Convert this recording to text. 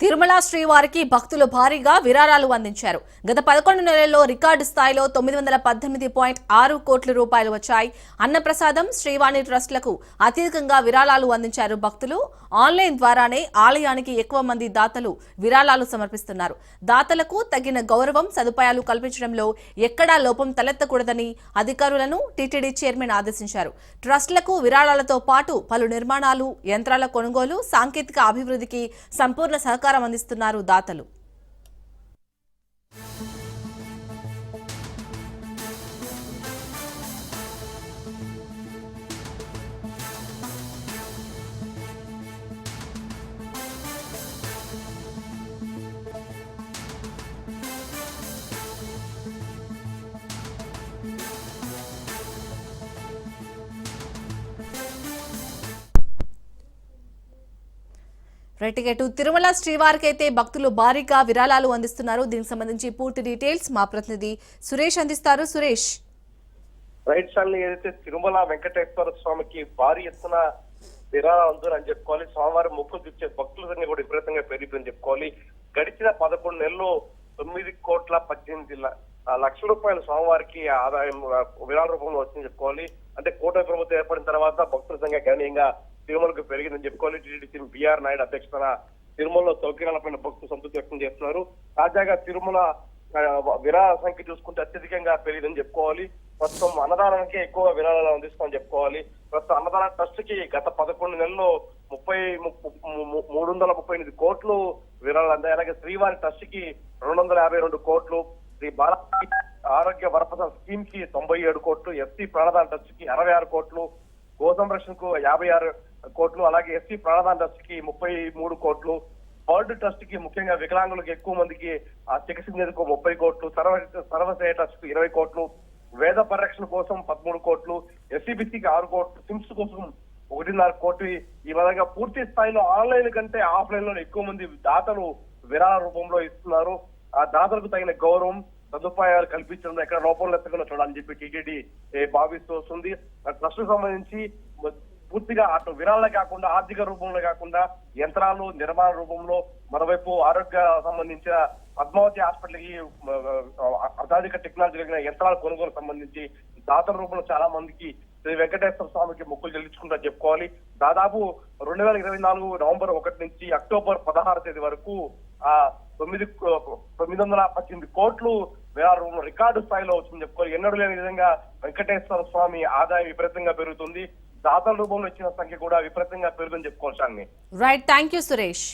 తిరుమల శ్రీవారికి భక్తులు భారీగా విరాళాలు అందించారు. గత 11 నెలల్లో రికార్డు స్థాయిలో 918.6 కోట్ల రూపాయలు వచ్చాయి. అన్నప్రసాదం, శ్రీవాణి ట్రస్టులకు అత్యధికంగా విరాళాలు అందించారు. భక్తులు ఆన్లైన్ ద్వారానే ఆలయానికి ఎక్కువ మంది దాతలు విరాళాలు సమర్పిస్తున్నారు. దాతలకు తగిన గౌరవం, సదుపాయాలు కల్పించడంలో ఎక్కడా లోపం తలెత్తకూడదని అధికారులను టీటీడీ చైర్మన్ ఆదేశించారు. ట్రస్టులకు విరాళాలతో పాటు పలు నిర్మాణాలు, యంత్రాల కొనుగోలు, సాంకేతిక అభివృద్ధికి సంపూర్ణ సహకారం అందిస్తున్నారు దాతలు. రైట్, తిరుమల శ్రీవారికి అయితే భక్తులు భారీగా విరాళాలు అందిస్తున్నారు. దీనికి సంబంధించి పూర్తి డీటెయిల్స్ మా ప్రతినిధి సురేష్ అందిస్తారు. సురేష్, రైట్ సార్లు ఏదైతే తిరుమల వెంకటేశ్వర స్వామికి భారీ ఎత్తున విరాళాలు అందుని చెప్పుకోవాలి. స్వామివారి మొక్కులు తెచ్చే భక్తుల సంఖ్య కూడా విపరీతంగా పెరిగిపోయిందని చెప్పుకోవాలి. గడిచిన 11 నెలల్లో 9,18,00,000 రూపాయలు స్వామివారికి ఆదాయం విరాళ రూపంలో వచ్చిందని చెప్పుకోవాలి. అంటే కూటమి ప్రభుత్వం ఏర్పడిన తర్వాత భక్తుల సంఖ్య గణనీయంగా తిరుమలకు పెరిగిందని చెప్పుకోవాలి. టీటీడీ సీఎం బిఆర్ నాయుడు అధ్యక్షతన తిరుమలలో సౌకర్యాలపైన భక్తులు సంతృప్తి వ్యక్తం చేస్తున్నారు. తాజాగా తిరుమల విరాళ సంఖ్య చూసుకుంటే అత్యధికంగా పెరిగిందని చెప్పుకోవాలి. ప్రస్తుతం అన్నదానానికే ఎక్కువ విరాళాలు అందిస్తామని చెప్పుకోవాలి. ప్రస్తుతం అన్నదాన ట్రస్ట్ కి గత 11 నెలల్లో 338 కోట్లు విరాళాలు అందాయి. అలాగే శ్రీవారి ట్రస్ట్ కి 252 కోట్లు, శ్రీ బాలాజీ ఆరోగ్య వరప్రసాద్ స్కీమ్ కి 97 కోట్లు, ఎస్సీ ప్రాణదాన ట్రస్ట్ కి 66 కోట్లు, గో సంరక్షణకు 56 కోట్లు, అలాగే ఎస్సీ ప్రాణదాన ట్రస్ట్ కి 33 కోట్లు, బర్డ్ ట్రస్ట్ కి ముఖ్యంగా వికలాంగులకు ఎక్కువ మందికి చికిత్సించేందుకు 30 కోట్లు, సర్వశ్రేయ ట్రస్ట్ కు 20 కోట్లు, వేద పరిరక్షణ కోసం 13 కోట్లు, ఎస్సీబీసీకి 6 కోట్లు, సిమ్స్ కోసం 1.5 కోట్లు. ఈ విధంగా పూర్తి స్థాయిలో ఆన్లైన్ కంటే ఆఫ్లైన్ లో ఎక్కువ మంది దాతలు విరాళ రూపంలో ఇస్తున్నారు. ఆ దాతలకు తగిన గౌరవం, సదుపాయాలు కల్పించడం ఎక్కడ లోపం లేకుండా చూడాలని చెప్పి టీటీడీ భావిస్తూ వస్తుంది. ట్రస్ట్ సంబంధించి పూర్తిగా అటు విరాళాలే కాకుండా ఆర్థిక రూపంలో కాకుండా యంత్రాలు నిర్మాణ రూపంలో, మరోవైపు ఆరోగ్య సంబంధించిన పద్మావతి హాస్పిటల్ కి అత్యాధునిక టెక్నాలజీ కలిగిన యంత్రాల కొనుగోలు సంబంధించి దాతల రూపంలో చాలా మందికి శ్రీ వెంకటేశ్వర స్వామికి మొక్కులు చెల్లించుకుంటా చెప్పుకోవాలి. దాదాపు 2024 నవంబర్ 1 నుంచి అక్టోబర్ 16 తేదీ వరకు 918 కోట్లు విరాళ రూపంలో రికార్డు స్థాయిలో వచ్చిందని చెప్పుకోవాలి. ఎన్నడూ లేని విధంగా వెంకటేశ్వర స్వామి ఆదాయం విపరీతంగా పెరుగుతుంది. దాతల రూపంలో ఇచ్చిన సంఖ్య కూడా విపరీతంగా పెరుగుతుందని చెప్పుకోవచ్చు. Right, thank you Suresh.